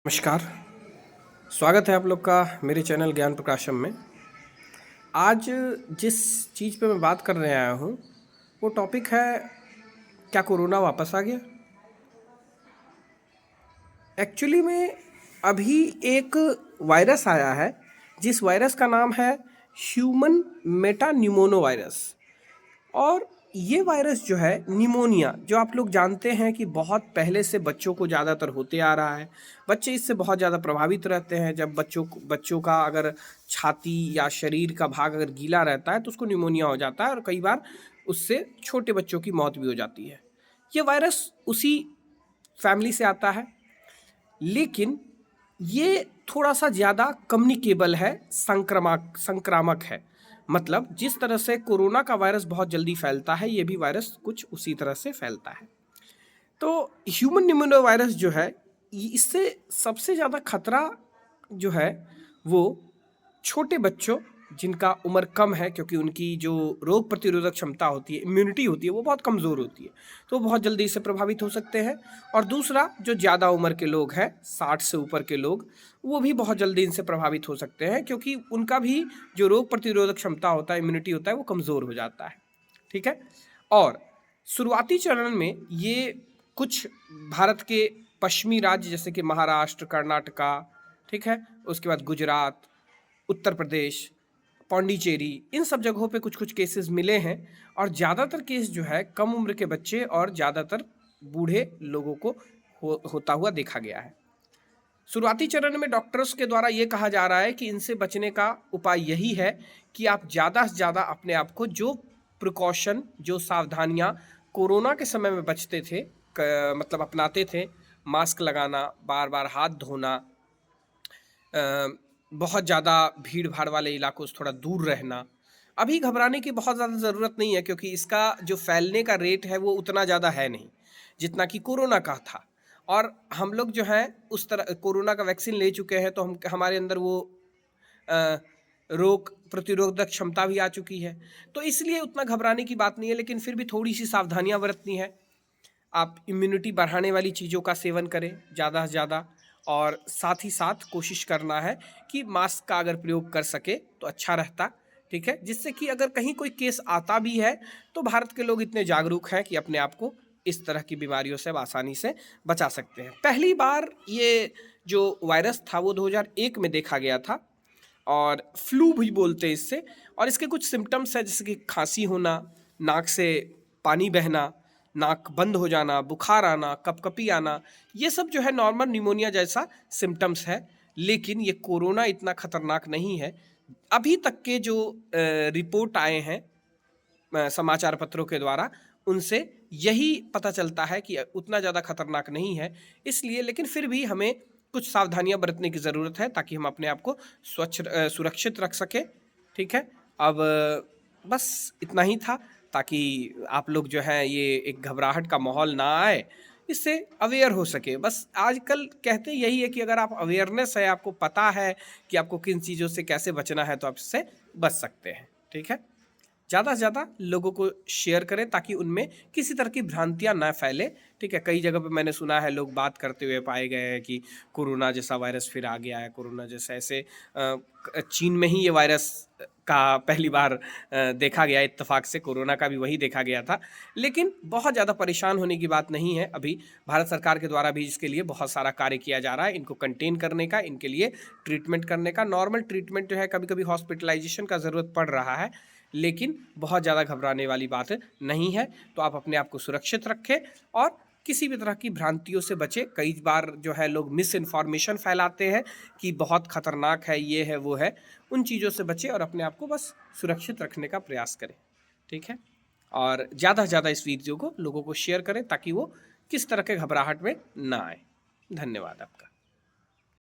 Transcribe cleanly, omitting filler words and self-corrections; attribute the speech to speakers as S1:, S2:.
S1: नमस्कार। स्वागत है आप लोग का मेरे चैनल ज्ञान प्रकाशम में। आज जिस चीज़ पे मैं बात करने आया हूँ वो टॉपिक है, क्या कोरोना वापस आ गया। एक्चुअली में अभी एक वायरस आया है जिस वायरस का नाम है ह्यूमन मेटा न्यूमोनो वायरस। और ये वायरस जो है निमोनिया, जो आप लोग जानते हैं कि बहुत पहले से बच्चों को ज़्यादातर होते आ रहा है। बच्चे इससे बहुत ज़्यादा प्रभावित रहते हैं। जब बच्चों का अगर छाती या शरीर का भाग अगर गीला रहता है तो उसको निमोनिया हो जाता है और कई बार उससे छोटे बच्चों की मौत भी हो जाती है। ये वायरस उसी फैमिली से आता है, लेकिन ये थोड़ा सा ज़्यादा कम्युनिकेबल है, संक्रामक है। मतलब जिस तरह से कोरोना का वायरस बहुत जल्दी फैलता है, ये भी वायरस कुछ उसी तरह से फैलता है। तो ह्यूमन निमोनिया वायरस जो है, इससे सबसे ज़्यादा खतरा जो है वो छोटे बच्चों जिनका उम्र कम है, क्योंकि उनकी जो रोग प्रतिरोधक क्षमता होती है, इम्यूनिटी होती है, वो बहुत कमज़ोर होती है, तो बहुत जल्दी इससे प्रभावित हो सकते हैं। और दूसरा, जो ज़्यादा उम्र के लोग हैं, 60 से ऊपर के लोग, वो भी बहुत जल्दी इनसे प्रभावित हो सकते हैं, क्योंकि उनका भी जो रोग प्रतिरोधक क्षमता होता है, इम्यूनिटी होता है, वो कमज़ोर हो जाता है। ठीक है। और शुरुआती चरण में ये कुछ भारत के पश्चिमी राज्य जैसे कि महाराष्ट्र, कर्नाटका, ठीक है, उसके बाद गुजरात, उत्तर प्रदेश, पौंडीचेरी, इन सब जगहों पे कुछ कुछ केसेस मिले हैं। और ज़्यादातर केस जो है कम उम्र के बच्चे और ज़्यादातर बूढ़े लोगों को होता हुआ देखा गया है। शुरुआती चरण में डॉक्टर्स के द्वारा ये कहा जा रहा है कि इनसे बचने का उपाय यही है कि आप ज़्यादा से ज़्यादा अपने आप को, जो प्रिकॉशन, जो सावधानियाँ कोरोना के समय में बचते थे, मतलब अपनाते थे, मास्क लगाना, बार बार हाथ धोना, बहुत ज़्यादा भीड़ भाड़ वाले इलाकों से थोड़ा दूर रहना। अभी घबराने की बहुत ज़्यादा ज़रूरत नहीं है, क्योंकि इसका जो फैलने का रेट है वो उतना ज़्यादा है नहीं जितना कि कोरोना का था। और हम लोग जो हैं उस तरह कोरोना का वैक्सीन ले चुके हैं, तो हमारे अंदर वो अ, रोग प्रतिरोधक क्षमता भी आ चुकी है, तो इसलिए उतना घबराने की बात नहीं है। लेकिन फिर भी थोड़ी सी सावधानियां बरतनी है। आप इम्यूनिटी बढ़ाने वाली चीज़ों का सेवन करें ज़्यादा से ज़्यादा, और साथ ही साथ कोशिश करना है कि मास्क का अगर प्रयोग कर सके तो अच्छा रहता। ठीक है, जिससे कि अगर कहीं कोई केस आता भी है तो भारत के लोग इतने जागरूक हैं कि अपने आप को इस तरह की बीमारियों से आसानी से बचा सकते हैं। पहली बार ये जो वायरस था वो 2001 में देखा गया था, और फ्लू भी बोलते हैं इससे। और इसके कुछ सिम्टम्स हैं, जैसे कि खांसी होना, नाक से पानी बहना, नाक बंद हो जाना, बुखार आना, कपकपी आना, ये सब जो है नॉर्मल निमोनिया जैसा सिम्टम्स है। लेकिन ये कोरोना इतना खतरनाक नहीं है। अभी तक के जो रिपोर्ट आए हैं समाचार पत्रों के द्वारा, उनसे यही पता चलता है कि उतना ज़्यादा खतरनाक नहीं है। इसलिए लेकिन फिर भी हमें कुछ सावधानियां बरतने की ज़रूरत है, ताकि हम अपने आप को सुरक्षित रख सकें। ठीक है। अब बस इतना ही था, ताकि आप लोग जो है ये एक घबराहट का माहौल ना आए, इससे अवेयर हो सके। बस आजकल कहते यही है कि अगर आप अवेयरनेस है, आपको पता है कि आपको किन चीज़ों से कैसे बचना है, तो आप इससे बच सकते हैं। ठीक है। ज़्यादा से ज़्यादा लोगों को शेयर करें, ताकि उनमें किसी तरह की भ्रांतियाँ ना फैले। ठीक है। कई जगह पे मैंने सुना है, लोग बात करते हुए पाए गए हैं कि कोरोना जैसा वायरस फिर आ गया है, कोरोना जैसा। ऐसे चीन में ही ये वायरस का पहली बार देखा गया, इत्तेफाक से कोरोना का भी वही देखा गया था। लेकिन बहुत ज़्यादा परेशान होने की बात नहीं है। अभी भारत सरकार के द्वारा भी इसके लिए बहुत सारा कार्य किया जा रहा है, इनको कंटेन करने का, इनके लिए ट्रीटमेंट करने का। नॉर्मल ट्रीटमेंट जो है, कभी कभी हॉस्पिटलाइजेशन का ज़रूरत पड़ रहा है, लेकिन बहुत ज़्यादा घबराने वाली बात नहीं है। तो आप अपने आप को सुरक्षित रखें और किसी भी तरह की भ्रांतियों से बचें। कई बार जो है लोग मिस इन्फॉर्मेशन फैलाते हैं कि बहुत खतरनाक है, ये है, वो है। उन चीज़ों से बचें और अपने आप को बस सुरक्षित रखने का प्रयास करें। ठीक है। और ज़्यादा से ज़्यादा इस वीडियो को लोगों को शेयर करें, ताकि वो किस तरह के घबराहट में ना आए। धन्यवाद आपका।